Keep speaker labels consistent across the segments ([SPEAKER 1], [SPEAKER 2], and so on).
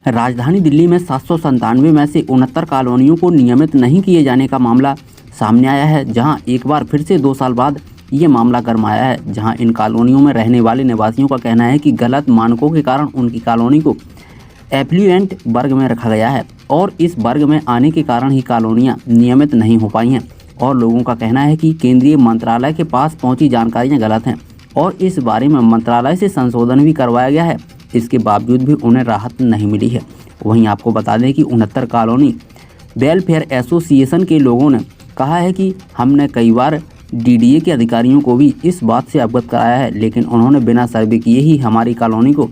[SPEAKER 1] राजधानी दिल्ली में 797 में से 69 कॉलोनियों को नियमित नहीं किए जाने का मामला सामने आया है, जहां एक बार फिर से 2 साल बाद ये मामला गरमाया है। जहां इन कॉलोनियों में रहने वाले निवासियों का कहना है कि गलत मानकों के कारण उनकी कॉलोनी को एफ्लुएंट वर्ग में रखा गया है और इस वर्ग में आने के कारण ही कॉलोनियाँ नियमित नहीं हो पाई हैं। और लोगों का कहना है कि केंद्रीय मंत्रालय के पास पहुँची जानकारियाँ गलत हैं और इस बारे में मंत्रालय से संशोधन भी करवाया गया है। इसके बावजूद भी उन्हें राहत नहीं मिली है। वहीं आपको बता दें कि 69 कॉलोनी वेलफेयर एसोसिएशन के लोगों ने कहा है कि हमने कई बार डीडीए के अधिकारियों को भी इस बात से अवगत कराया है, लेकिन उन्होंने बिना सर्वे किए ही हमारी कॉलोनी को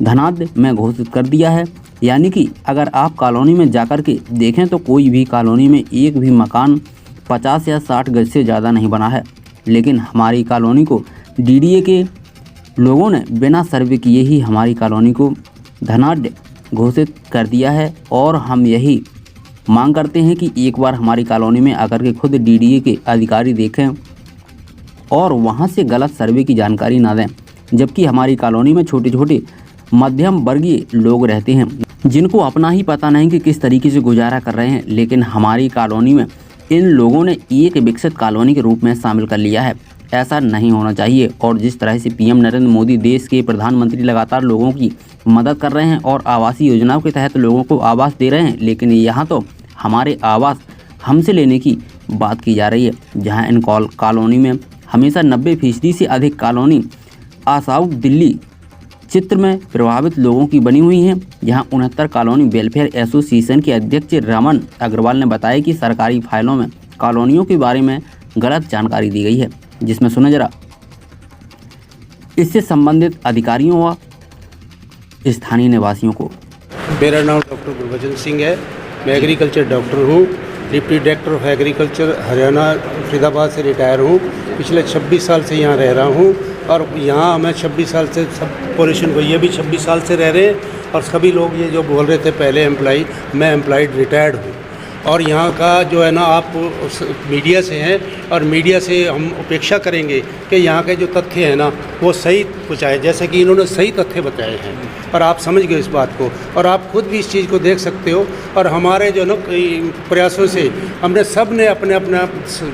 [SPEAKER 1] धनाढ्य में घोषित कर दिया है। यानी कि अगर आप कॉलोनी में जाकर के देखें तो कोई भी कॉलोनी में एक भी मकान 50 या 60 गज से ज़्यादा नहीं बना है, लेकिन हमारी कॉलोनी को डीडीए के लोगों ने बिना सर्वे किए ही हमारी कॉलोनी को धनाढ्य घोषित कर दिया है। और हम यही मांग करते हैं कि एक बार हमारी कॉलोनी में आकर के खुद डीडीए के अधिकारी देखें और वहां से गलत सर्वे की जानकारी ना दें, जबकि हमारी कॉलोनी में छोटे छोटे मध्यम वर्गीय लोग रहते हैं जिनको अपना ही पता नहीं कि किस तरीके से गुजारा कर रहे हैं, लेकिन हमारी कॉलोनी में इन लोगों ने एक विकसित कॉलोनी के रूप में शामिल कर लिया है। ऐसा नहीं होना चाहिए। और जिस तरह से पीएम नरेंद्र मोदी देश के प्रधानमंत्री लगातार लोगों की मदद कर रहे हैं और आवासीय योजनाओं के तहत लोगों को आवास दे रहे हैं, लेकिन यहाँ तो हमारे आवास हमसे लेने की बात की जा रही है। जहाँ इन कॉलोनी में हमेशा 90% से अधिक कॉलोनी आसाउ दिल्ली चित्र में प्रभावित लोगों की बनी हुई हैं। यहाँ 69 कॉलोनी वेलफेयर एसोसिएशन के अध्यक्ष रमन अग्रवाल ने बताया कि सरकारी फाइलों में कॉलोनियों के बारे में गलत जानकारी दी गई है, जिसमें सुना जरा इससे संबंधित अधिकारियों व स्थानीय निवासियों को।
[SPEAKER 2] मेरा नाम डॉक्टर गुरबचन सिंह है। मैं एग्रीकल्चर डॉक्टर हूँ। Deputy director of agriculture Haryana Faridabad से रिटायर हूँ। पिछले 26 साल से यहाँ रह रहा हूँ और यहाँ मैं 26 साल से सब पॉपुलेशन को ये भी 26 साल से रह रहे हैं। और सभी लोग ये जो बोल रहे थे पहले एम्प्लॉई, मैं एम्प्लॉयड रिटायर्ड हूँ। और यहाँ का जो है ना, आप मीडिया से हैं और मीडिया से हम अपेक्षा करेंगे कि यहाँ के जो तथ्य हैं ना वो सही पहुँचाए, जैसे कि इन्होंने सही तथ्य बताए हैं और आप समझ गए इस बात को और आप खुद भी इस चीज़ को देख सकते हो। और हमारे जो ना प्रयासों से हमने सब ने अपने अपना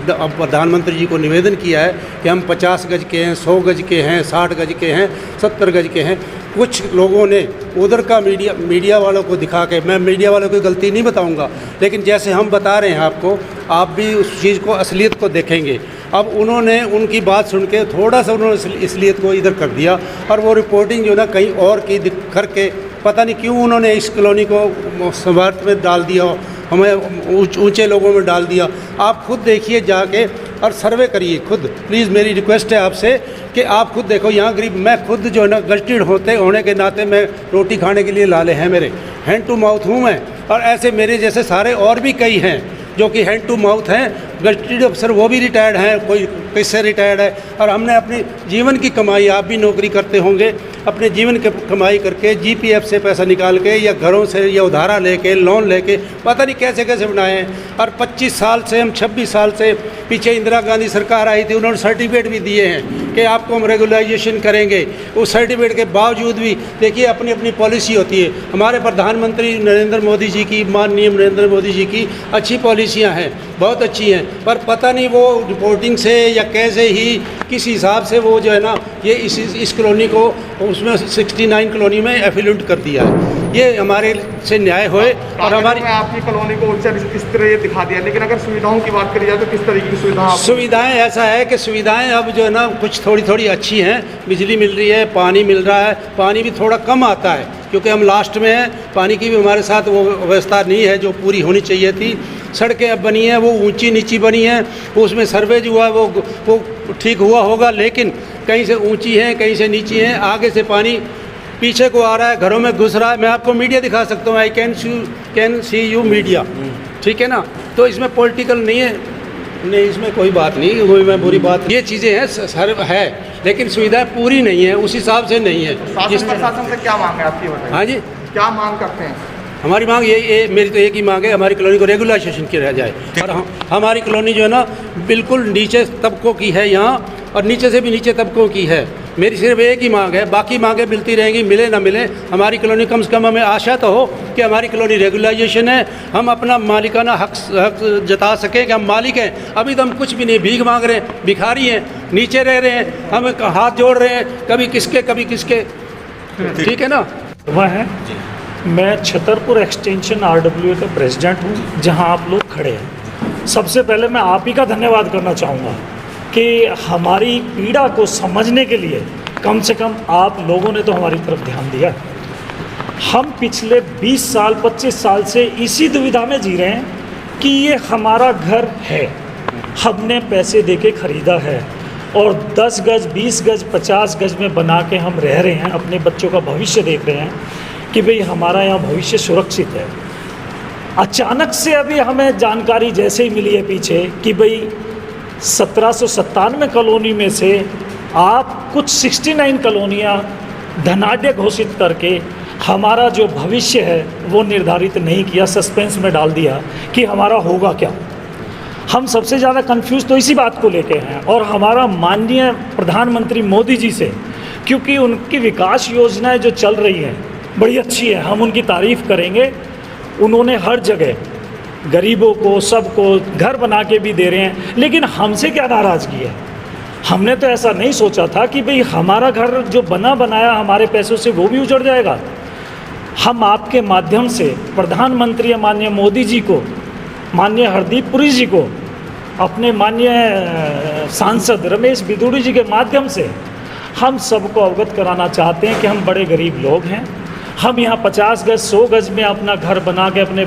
[SPEAKER 2] प्रधानमंत्री जी को निवेदन किया है कि हम 50 गज के हैं, 100 गज के हैं, 60 गज के हैं, 70 गज के हैं। कुछ लोगों ने उधर का मीडिया वालों को दिखा के, मैं मीडिया वालों की गलती नहीं बताऊंगा, लेकिन जैसे हम बता रहे हैं आपको, आप भी उस चीज़ को असलियत को देखेंगे। अब उन्होंने उनकी बात सुन के थोड़ा सा उन्होंने असलियत को इधर कर दिया और वो रिपोर्टिंग जो ना कहीं और की करके पता नहीं क्यों उन्होंने इस कॉलोनी को स्वार्थ में डाल दिया, हमें ऊंचे लोगों में डाल दिया। आप खुद देखिए जाके और सर्वे करिए खुद। प्लीज़ मेरी रिक्वेस्ट है आपसे कि आप खुद देखो। यहाँ गरीब, मैं खुद जो है ना गस्टेड होने के नाते मैं रोटी खाने के लिए लाले हैं, मेरे हैंड टू माउथ हूँ मैं। और ऐसे मेरे जैसे सारे और भी कई हैं जो कि हैंड टू माउथ हैं। गस्टेड अफसर वो भी रिटायर्ड हैं, कोई किससे रिटायर्ड है। और हमने अपनी जीवन की कमाई, आप भी नौकरी करते होंगे, अपने जीवन की कमाई करके जीपीएफ से पैसा निकाल के या घरों से या उधारा लेके, लोन लेके, पता नहीं कैसे कैसे बनाए हैं। और 25 साल से, हम 26 साल से, पीछे इंदिरा गांधी सरकार आई थी, उन्होंने सर्टिफिकेट भी दिए हैं कि आपको हम रेगुलाइजेशन करेंगे। उस सर्टिफिकेट के बावजूद भी देखिए अपनी अपनी पॉलिसी होती है। हमारे प्रधानमंत्री नरेंद्र मोदी जी की, माननीय नरेंद्र मोदी जी की अच्छी पॉलिसियाँ हैं, बहुत अच्छी हैं, पर पता नहीं वो रिपोर्टिंग से या कैसे ही किस हिसाब से वो जो है ना ये इस कॉलोनी को उसमें 69 कॉलोनी में एफिलेट कर दिया है। ये हमारे से न्याय होए। और हमारी
[SPEAKER 3] आपकी कॉलोनी को इस तरह ये दिखा दिया, लेकिन अगर सुविधाओं की बात करी जाए तो किस तरीके की
[SPEAKER 2] सुविधाएं ऐसा है कि सुविधाएं अब जो है ना कुछ थोड़ी थोड़ी अच्छी हैं। बिजली मिल रही है, पानी मिल रहा है, पानी भी थोड़ा कम आता है क्योंकि हम लास्ट में हैं। पानी की भी हमारे साथ वो व्यवस्था नहीं है जो पूरी होनी चाहिए थी। सड़कें अब बनी हैं, वो ऊंची नीची बनी हैं, उसमें सर्वे जो हुआ वो ठीक हुआ होगा, लेकिन कहीं से ऊंची हैं, कहीं से नीची हैं। आगे से पानी पीछे को आ रहा है, घरों में घुस रहा है। मैं आपको मीडिया दिखा सकता हूँ, I can see you media, ठीक है ना। तो इसमें पॉलिटिकल नहीं है, नहीं इसमें कोई बात नहीं, कोई मैं बुरी बात, ये चीज़ें हैं सर है, लेकिन सुविधाएं पूरी नहीं है, उस हिसाब से नहीं है।
[SPEAKER 3] प्रशासन से क्या मांग है आपकी, बताइए।
[SPEAKER 2] हाँ जी,
[SPEAKER 3] क्या मांग करते हैं?
[SPEAKER 2] हमारी मांग ये मेरी तो एक ही मांग है, हमारी कॉलोनी को रेगुलाइजेशन किया जाए। और हमारी कॉलोनी जो है ना बिल्कुल नीचे तबकों की है यहाँ, और नीचे से भी नीचे तबकों की है। मेरी सिर्फ एक ही मांग है, बाकी मांगें मिलती रहेंगी, मिले ना मिले, हमारी कॉलोनी कम से कम हमें आशा तो हो कि हमारी कॉलोनी रेगुलराइजेशन है, हम अपना मालिकाना हक जता सकें कि हम मालिक हैं। अभी तो हम कुछ भी नहीं, भीख मांग रहे हैं, भिखारी हैं, नीचे रह रहे हैं, हम हाथ जोड़ रहे हैं, कभी किसके, ठीक है ना।
[SPEAKER 4] वह है मैं छतरपुर एक्सटेंशन RWA का प्रेसिडेंट हूँ, जहाँ आप लोग खड़े हैं। सबसे पहले मैं आप ही का धन्यवाद करना चाहूँगा कि हमारी पीड़ा को समझने के लिए कम से कम आप लोगों ने तो हमारी तरफ ध्यान दिया। हम पिछले 20 साल 25 साल से इसी दुविधा में जी रहे हैं कि ये हमारा घर है, हमने पैसे देके ख़रीदा है और 10 गज 20 गज 50 गज में बना के हम रह रहे हैं, अपने बच्चों का भविष्य देख रहे हैं कि भाई हमारा यहाँ भविष्य सुरक्षित है। अचानक से अभी हमें जानकारी जैसे ही मिली है पीछे कि भाई 1797 कॉलोनी में से आप कुछ 69 कॉलोनियाँ धनाढ्य घोषित करके हमारा जो भविष्य है वो निर्धारित नहीं किया, सस्पेंस में डाल दिया कि हमारा होगा क्या। हम सबसे ज़्यादा कंफ्यूज तो इसी बात को लेके हैं और हमारा माननीय प्रधानमंत्री मोदी जी से, क्योंकि उनकी विकास योजनाएं जो चल रही हैं बड़ी अच्छी है, हम उनकी तारीफ़ करेंगे। उन्होंने हर जगह गरीबों को सबको घर बना के भी दे रहे हैं, लेकिन हमसे क्या नाराज़गी है। हमने तो ऐसा नहीं सोचा था कि भाई हमारा घर जो बना बनाया हमारे पैसों से वो भी उजड़ जाएगा। हम आपके माध्यम से प्रधानमंत्री माननीय मोदी जी को, माननीय हरदीप पुरी जी को, अपने माननीय सांसद रमेश बिदूड़ी जी के माध्यम से हम सबको अवगत कराना चाहते हैं कि हम बड़े गरीब लोग हैं। हम यहाँ 50 गज 100 गज में अपना घर बना के अपने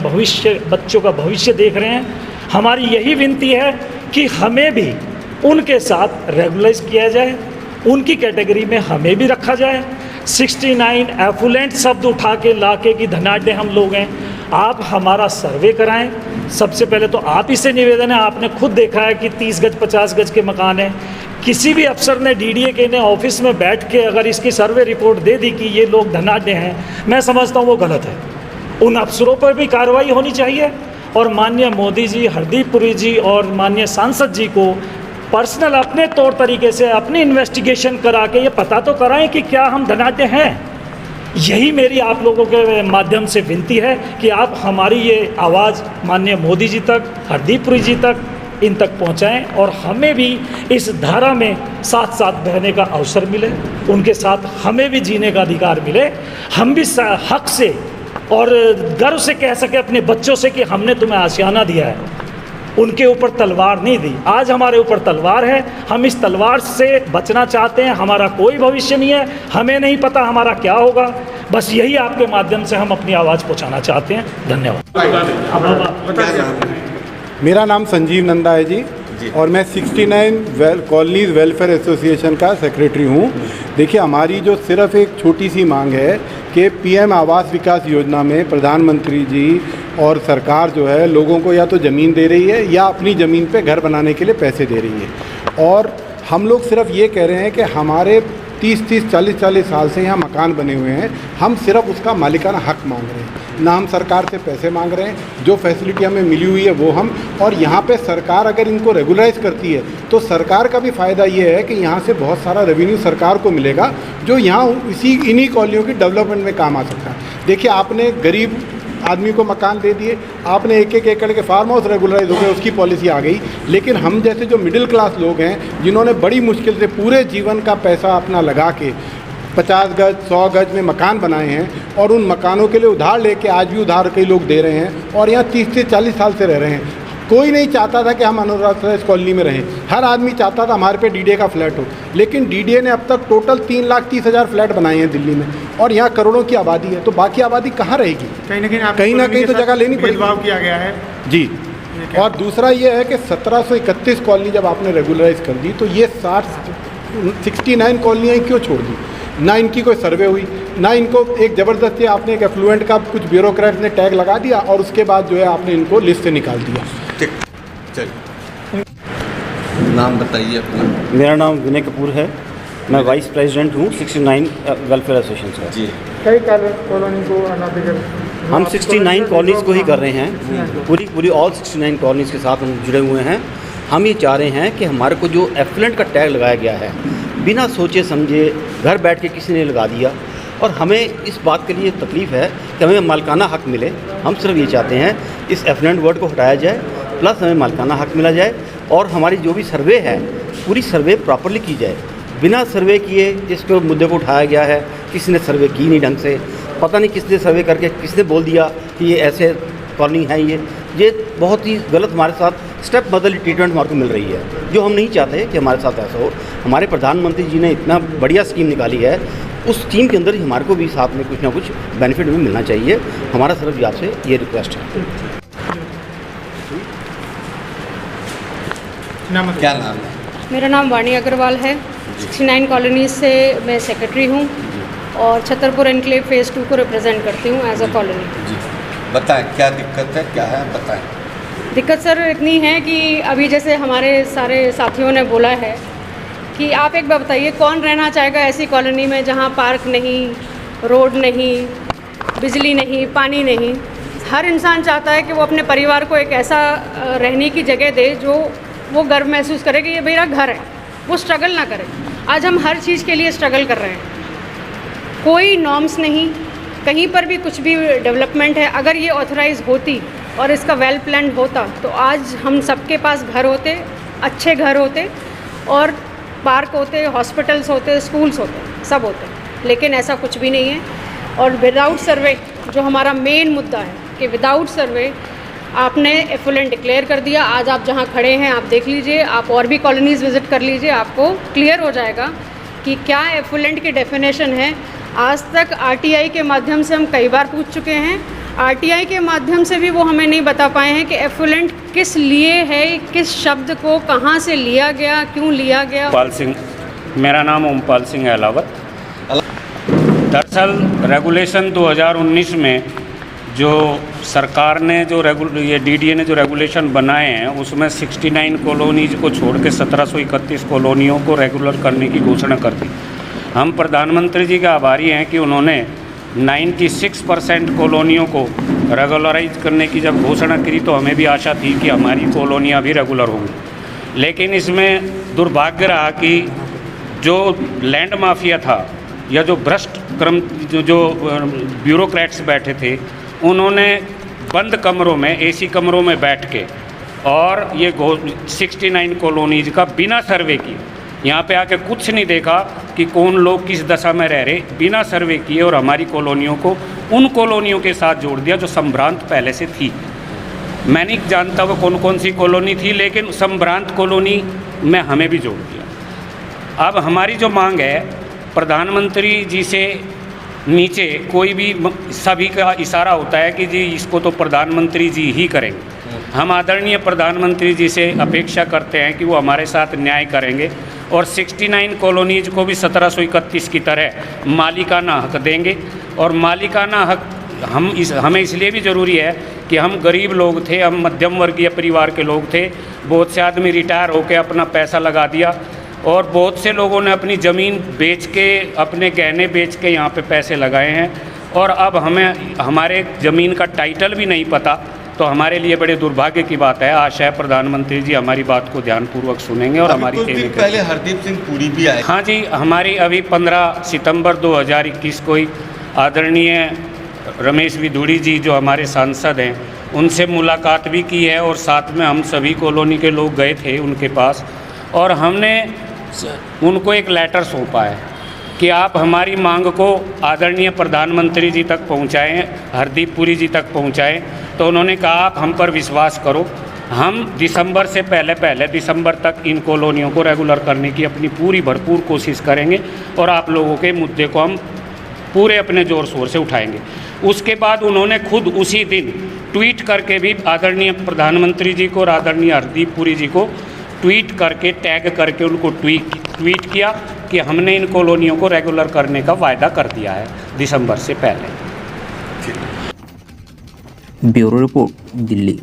[SPEAKER 4] बच्चों का भविष्य देख रहे हैं। हमारी यही विनती है कि हमें भी उनके साथ रेगुलाइज किया जाए, उनकी कैटेगरी में हमें भी रखा जाए। 69 एफुलेंट शब्द उठा के लाके कि धनाढ्य हम लोग हैं। आप हमारा सर्वे कराएं। सबसे पहले तो आप ही से निवेदन है, आपने खुद देखा है कि 30 गज 50 गज के मकान हैं। किसी भी अफसर ने DDA के ने ऑफिस में बैठ के अगर इसकी सर्वे रिपोर्ट दे दी कि ये लोग धनाढ्य हैं, मैं समझता हूँ वो गलत है। उन अफसरों पर भी कार्रवाई होनी चाहिए और माननीय मोदी जी, हरदीप पुरी जी और माननीय सांसद जी को पर्सनल अपने तौर तरीके से अपनी इन्वेस्टिगेशन करा के ये पता तो कराएं कि क्या हम धनाढ्य हैं। यही मेरी आप लोगों के माध्यम से विनती है कि आप हमारी ये आवाज़ माननीय मोदी जी तक, हरदीप पुरी जी तक, इन तक पहुंचाएं और हमें भी इस धारा में साथ साथ बहने का अवसर मिले, उनके साथ हमें भी जीने का अधिकार मिले। हम भी हक से और गर्व से कह सके अपने बच्चों से कि हमने तुम्हें आशियाना दिया है, उनके ऊपर तलवार नहीं दी। आज हमारे ऊपर तलवार है, हम इस तलवार से बचना चाहते हैं। हमारा कोई भविष्य नहीं है, हमें नहीं पता हमारा क्या होगा। बस यही आपके माध्यम से हम अपनी आवाज़ पहुंचाना चाहते हैं। धन्यवाद।
[SPEAKER 5] मेरा नाम संजीव नंदा है जी और मैं 69 कॉलोनीज़ वेलफेयर एसोसिएशन का सेक्रेटरी हूँ। देखिए, हमारी जो सिर्फ एक छोटी सी मांग है कि PM आवास विकास योजना में प्रधानमंत्री जी और सरकार जो है लोगों को या तो ज़मीन दे रही है या अपनी ज़मीन पे घर बनाने के लिए पैसे दे रही है। और हम लोग सिर्फ ये कह रहे हैं कि हमारे 30-30 40-40 साल से यहाँ मकान बने हुए हैं, हम सिर्फ उसका मालिकाना हक मांग रहे हैं। ना हम सरकार से पैसे मांग रहे हैं, जो फैसिलिटी हमें मिली हुई है वो हम, और यहाँ पे सरकार अगर इनको रेगुलराइज करती है तो सरकार का भी फ़ायदा ये है कि यहाँ से बहुत सारा रेवेन्यू सरकार को मिलेगा जो यहाँ इन्हीं कॉलोनियों की डेवलपमेंट में काम आ सकता है। देखिए, आपने गरीब आदमी को मकान दे दिए, आपने 1-1 एकड़ के फार्म हाउस रेगुलराइज हो गए, उसकी पॉलिसी आ गई। लेकिन हम जैसे जो मिडिल क्लास लोग हैं, जिन्होंने बड़ी मुश्किल से पूरे जीवन का पैसा अपना लगा के 50 गज 100 गज में मकान बनाए हैं और उन मकानों के लिए उधार लेके आज भी उधार कई लोग दे रहे हैं और यहाँ 30 से 40 साल से रह रहे हैं। कोई नहीं चाहता था कि हम अनऑथराइज्ड कॉलोनी में रहें, हर आदमी चाहता था हमारे पे DDA का फ्लैट हो। लेकिन DDA ने अब तक टोटल 3,30,000 फ्लैट बनाए हैं दिल्ली में और यहाँ करोड़ों की आबादी है, तो बाकी आबादी कहाँ रहेगी? कहीं ना कहीं तो जगह लेनी पड़ेगी।
[SPEAKER 3] भेदभाव किया गया है
[SPEAKER 5] जी। और दूसरा ये है कि 1731 कॉलोनी जब आपने रेगुलराइज कर दी तो ये 69 कॉलोनियाँ क्यों छोड़ दी? ना इनकी कोई सर्वे हुई, ना इनको एक ज़बरदस्ती आपने एक एफ्लुएंट का कुछ ब्यूरोक्रेट ने टैग लगा दिया और उसके बाद जो है आपने इनको लिस्ट से निकाल दिया।
[SPEAKER 6] ठीक, चलिए नाम बताइए अपना।
[SPEAKER 7] मेरा नाम विनय कपूर है, मैं वाइस प्रेसिडेंट हूँ 69 वेलफेयर एसोसिएशन का
[SPEAKER 6] जी।
[SPEAKER 3] कई कॉलोनी को अनाधिकृत
[SPEAKER 7] हम 69 कॉलोनीज़ को ही कर रहे हैं, पूरी ऑल 69 कॉलोनीज़ के साथ हम जुड़े हुए हैं। हम ये चाह रहे हैं कि हमारे को जो एफ्लुएंट का टैग लगाया गया है बिना सोचे समझे घर बैठ के किसी ने लगा दिया। और हमें इस बात के लिए तकलीफ़ है कि हमें मालिकाना हक़ मिले। हम सिर्फ ये चाहते हैं इस एफिडेंट वर्ड को हटाया जाए, प्लस हमें मालिकाना हक़ मिला जाए और हमारी जो भी सर्वे है पूरी सर्वे प्रॉपरली की जाए। बिना सर्वे किए इसको मुद्दे को उठाया गया है, किसी ने सर्वे की नहीं ढंग से, पता नहीं किसने सर्वे करके किसने बोल दिया कि ये ऐसे कॉलोनी है। ये बहुत ही गलत हमारे साथ स्टेप मदरली ट्रीटमेंट हमारे को मिल रही है, जो हम नहीं चाहते कि हमारे साथ ऐसा हो। हमारे प्रधानमंत्री जी ने इतना बढ़िया स्कीम निकाली है, उस स्कीम के अंदर ही हमारे को भी साथ में कुछ ना कुछ बेनिफिट भी मिलना चाहिए। हमारा सिर्फ जी आपसे ये रिक्वेस्ट है।
[SPEAKER 6] क्या नाम है?
[SPEAKER 8] मेरा नाम वाणी अग्रवाल है। 69 कॉलोनीज से मैं सेक्रेटरी हूँ और छतरपुर एनक्लेव फेज़ 2 को रिप्रेजेंट करती हूँ एज अ कॉलोनी।
[SPEAKER 6] जी बताएं क्या दिक्कत है, क्या है बताएं।
[SPEAKER 8] दिक्कत सर इतनी है कि अभी जैसे हमारे सारे साथियों ने बोला है कि आप एक बार बताइए, कौन रहना चाहेगा ऐसी कॉलोनी में जहाँ पार्क नहीं, रोड नहीं, बिजली नहीं, पानी नहीं। हर इंसान चाहता है कि वो अपने परिवार को एक ऐसा रहने की जगह दे जो वो गर्व महसूस करे कि ये मेरा घर है, वो स्ट्रगल ना करे। आज हम हर चीज़ के लिए स्ट्रगल कर रहे हैं, कोई नॉर्म्स नहीं, कहीं पर भी कुछ भी डेवलपमेंट है। अगर ये ऑथराइज होती और इसका वेल प्लान होता तो आज हम सबके पास घर होते, अच्छे घर होते और पार्क होते, हॉस्पिटल्स होते, स्कूल्स होते, सब होते। लेकिन ऐसा कुछ भी नहीं है। और विदाउट सर्वे, जो हमारा मेन मुद्दा है कि विदाउट सर्वे आपने एफुलेंट डिक्लेयर कर दिया। आज आप जहाँ खड़े हैं आप देख लीजिए, आप और भी कॉलोनीज़ विज़िट कर लीजिए, आपको क्लियर हो जाएगा कि क्या एफुलेंट की डेफिनेशन है। आज तक आरटीआई के माध्यम से हम कई बार पूछ चुके हैं, आरटीआई के माध्यम से भी वो हमें नहीं बता पाए हैं कि एफुलेंट किस लिए है, किस शब्द को कहाँ से लिया गया, क्यों लिया गया।
[SPEAKER 9] ओमपाल सिंह, मेरा नाम ओमपाल सिंह अहलावत। दरअसल रेगुलेशन 2019 में जो सरकार ने ये डीडीए ने जो रेगुलेशन बनाए हैं उसमें 69 कॉलोनीज को छोड़ के 1731 कॉलोनियों को रेगुलर करने की घोषणा कर दी। हम प्रधानमंत्री जी के आभारी हैं कि उन्होंने 96% कॉलोनियों को रेगुलराइज करने की जब घोषणा करी तो हमें भी आशा थी कि हमारी कॉलोनियाँ भी रेगुलर होंगी। लेकिन इसमें दुर्भाग्य रहा कि जो लैंड माफिया था या जो भ्रष्ट जो ब्यूरोक्रेट्स बैठे थे, उन्होंने बंद कमरों में, एसी कमरों में बैठ के और ये 69 कॉलोनीज का बिना सर्वे किए, यहाँ पे आके कुछ नहीं देखा कि कौन लोग किस दशा में रह रहे, बिना सर्वे किए और हमारी कॉलोनियों को उन कॉलोनियों के साथ जोड़ दिया जो संभ्रांत पहले से थी। मैं नहीं जानता वो कौन कौन सी कॉलोनी थी, लेकिन संभ्रांत कॉलोनी में हमें भी जोड़ दिया। अब हमारी जो मांग है प्रधानमंत्री जी से नीचे कोई भी, सभी का इशारा होता है कि जी इसको तो प्रधानमंत्री जी ही करेंगे। हम आदरणीय प्रधानमंत्री जी से अपेक्षा करते हैं कि वो हमारे साथ न्याय करेंगे और 69 कॉलोनीज को भी 1731 की तरह मालिकाना हक देंगे। और मालिकाना हक हमें इसलिए भी ज़रूरी है कि हम गरीब लोग थे, हम मध्यम वर्गीय परिवार के लोग थे। बहुत से आदमी रिटायर होकर अपना पैसा लगा दिया और बहुत से लोगों ने अपनी ज़मीन बेच के, अपने गहने बेच के यहाँ पे पैसे लगाए हैं और अब हमें हमारे ज़मीन का टाइटल भी नहीं पता। तो हमारे लिए बड़े दुर्भाग्य की बात है। आशा है प्रधानमंत्री जी हमारी बात को ध्यानपूर्वक सुनेंगे और हमारी
[SPEAKER 6] कुछ दिन पहले हरदीप सिंह पुरी भी आए।
[SPEAKER 9] हाँ जी, हमारी अभी 15 सितंबर 2021 को ही आदरणीय रमेश विधूड़ी जी जो हमारे सांसद हैं उनसे मुलाकात भी की है और साथ में हम सभी कॉलोनी के लोग गए थे उनके पास और हमने उनको एक लेटर सौंपा है कि आप हमारी मांग को आदरणीय प्रधानमंत्री जी तक पहुंचाएं, हरदीप पुरी जी तक पहुंचाएं। तो उन्होंने कहा आप हम पर विश्वास करो, हम दिसंबर से पहले दिसंबर तक इन कॉलोनियों को रेगुलर करने की अपनी पूरी भरपूर कोशिश करेंगे और आप लोगों के मुद्दे को हम पूरे अपने ज़ोर शोर से उठाएंगे। उसके बाद उन्होंने खुद उसी दिन ट्वीट करके भी आदरणीय प्रधानमंत्री जी को और आदरणीय हरदीप पुरी जी को ट्वीट करके टैग करके उनको ट्वीट किया कि हमने इन कॉलोनियों को रेगुलर करने का वायदा कर दिया है दिसंबर से पहले।
[SPEAKER 1] Bureau report, Delhi.